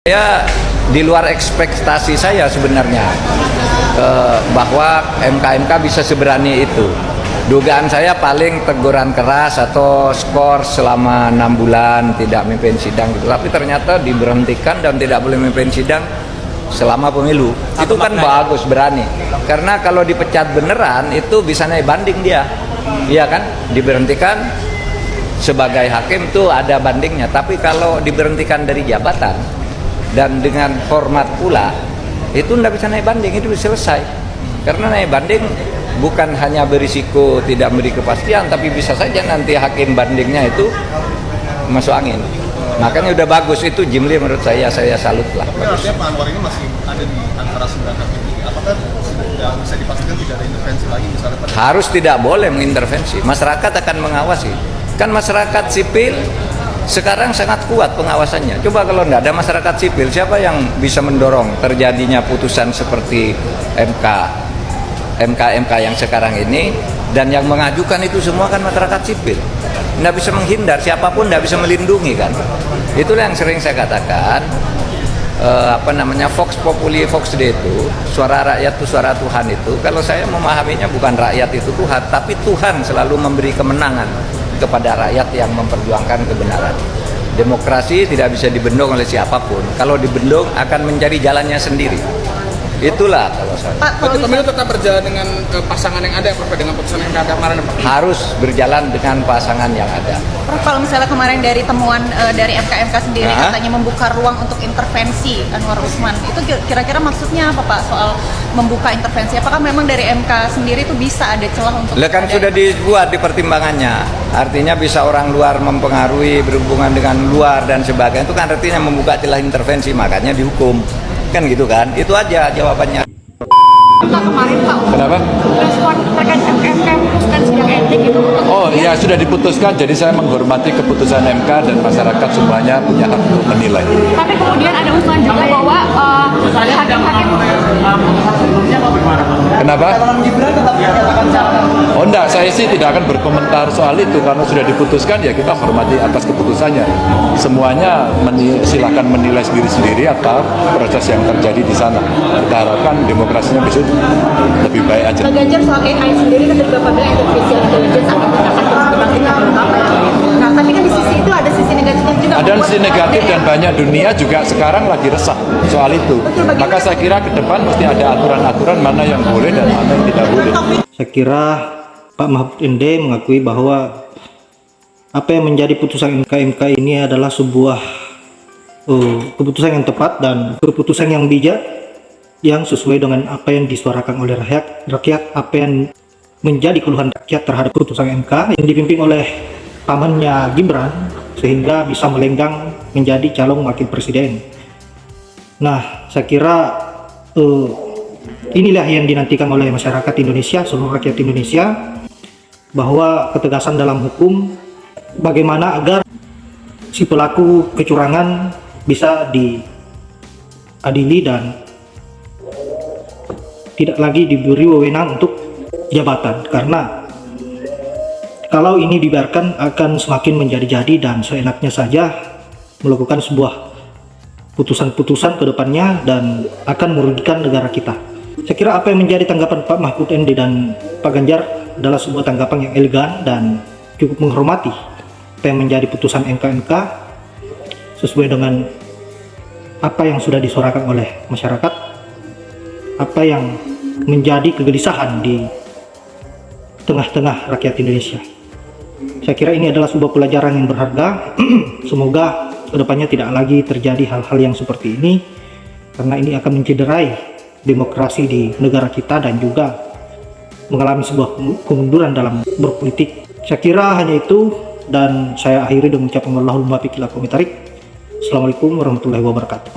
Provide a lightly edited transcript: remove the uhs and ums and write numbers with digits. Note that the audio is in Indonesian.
Ya, di luar ekspektasi saya sebenarnya bahwa MK bisa seberani itu. Dugaan saya paling teguran keras atau skor selama 6 bulan tidak memimpin sidang gitu. Tapi ternyata diberhentikan dan tidak boleh memimpin sidang selama pemilu. Itu kan bagus, berani. Karena kalau dipecat beneran itu bisa naik banding dia. Iya kan? Diberhentikan sebagai hakim tuh ada bandingnya. Tapi kalau diberhentikan dari jabatan dan dengan hormat pula, itu tidak bisa naik banding, itu selesai. Karena naik banding bukan hanya berisiko tidak memberi kepastian, tapi bisa saja nanti hakim bandingnya itu masuk angin. Makanya udah bagus itu Jimli, menurut saya salut lah. Artinya Pak Anwar ini masih ada di antara 9 hakim ini. Apakah sudah bisa dipastikan tidak ada intervensi lagi misalnya? Harus tidak boleh mengintervensi. Masyarakat akan mengawasi. Kan masyarakat sipil sekarang sangat kuat pengawasannya. Coba kalau tidak ada masyarakat sipil, siapa yang bisa mendorong terjadinya putusan seperti MK yang sekarang ini? Dan yang mengajukan itu semua kan masyarakat sipil. Tidak bisa menghindar, siapapun tidak bisa melindungi kan. Itulah yang sering saya katakan, Vox Populi Vox Dei itu, suara rakyat itu suara Tuhan itu. Kalau saya memahaminya bukan rakyat itu Tuhan, tapi Tuhan selalu memberi kemenangan kepada rakyat yang memperjuangkan kebenaran. Demokrasi tidak bisa dibendung oleh siapapun. Kalau dibendung akan mencari jalannya sendiri. Itulah kalau saya. Pak, kalau pemilu tetap berjalan dengan pasangan yang ada, dengan putusan yang ada kemarin, Pak? Harus berjalan dengan pasangan yang ada. Prof, kalau misalnya kemarin dari temuan dari MK sendiri katanya membuka ruang untuk intervensi Anwar Usman, itu kira-kira maksudnya apa Pak soal membuka intervensi? Apakah memang dari MK sendiri itu bisa ada celah untuk? Kan sudah dibuat di pertimbangannya. Artinya bisa orang luar mempengaruhi, berhubungan dengan luar dan sebagainya. Itu kan artinya membuka celah intervensi, makanya dihukum. Kan gitu kan? Itu aja jawabannya. Kemarin Pak, Kenapa? respon terkait MK memutuskan sidang etik itu. Oh iya, sudah diputuskan, jadi saya menghormati keputusan MK dan masyarakat semuanya punya hak untuk menilai. Tapi kemudian ada usulan juga bahwa hakim-hakim. Kenapa? Oh enggak, saya sih tidak akan berkomentar soal itu karena sudah diputuskan, ya kita hormati atas keputusannya. Semuanya silakan menilai sendiri-sendiri apa proses yang terjadi di sana. Kita harapkan demokrasinya bisa lebih baik aja. Pak Ganjar soal AI sendiri kan juga apabila artificial intelligence akan meningkatkan kebangkitan apa ya. Nah, tapi kan di sisi itu ada sisi negatifnya juga. Ada sisi negatif dan banyak dunia juga sekarang lagi resah soal itu. Maka saya kira ke depan mesti ada aturan-aturan mana yang boleh dan mana yang tidak boleh. Saya kira Pak Mahfud MD mengakui bahwa apa yang menjadi putusan MK ini adalah sebuah keputusan yang tepat dan keputusan yang bijak yang sesuai dengan apa yang disuarakan oleh rakyat, apa yang menjadi keluhan rakyat terhadap keputusan MK yang dipimpin oleh pamannya Gibran sehingga bisa melenggang menjadi calon wakil presiden. Nah, saya kira inilah yang dinantikan oleh masyarakat Indonesia, seluruh rakyat Indonesia, bahwa ketegasan dalam hukum, bagaimana agar si pelaku kecurangan bisa diadili dan tidak lagi diberi wewenang untuk jabatan, karena kalau ini dibiarkan akan semakin menjadi-jadi dan seenaknya saja melakukan sebuah putusan-putusan ke depannya dan akan merugikan negara kita. Saya kira apa yang menjadi tanggapan Pak Mahfud MD dan Pak Ganjar adalah sebuah tanggapan yang elegan dan cukup menghormati apa yang menjadi putusan MK sesuai dengan apa yang sudah disuarakan oleh masyarakat, apa yang menjadi kegelisahan di tengah-tengah rakyat Indonesia. Saya kira ini adalah sebuah pelajaran yang berharga. Semoga kedepannya tidak lagi terjadi hal-hal yang seperti ini, karena ini akan mencederai demokrasi di negara kita dan juga mengalami sebuah kemunduran dalam berpolitik. Saya kira hanya itu, dan saya akhiri dengan ucapan Allahumma biqil aqwamit thariq. Assalamualaikum warahmatullahi wabarakatuh.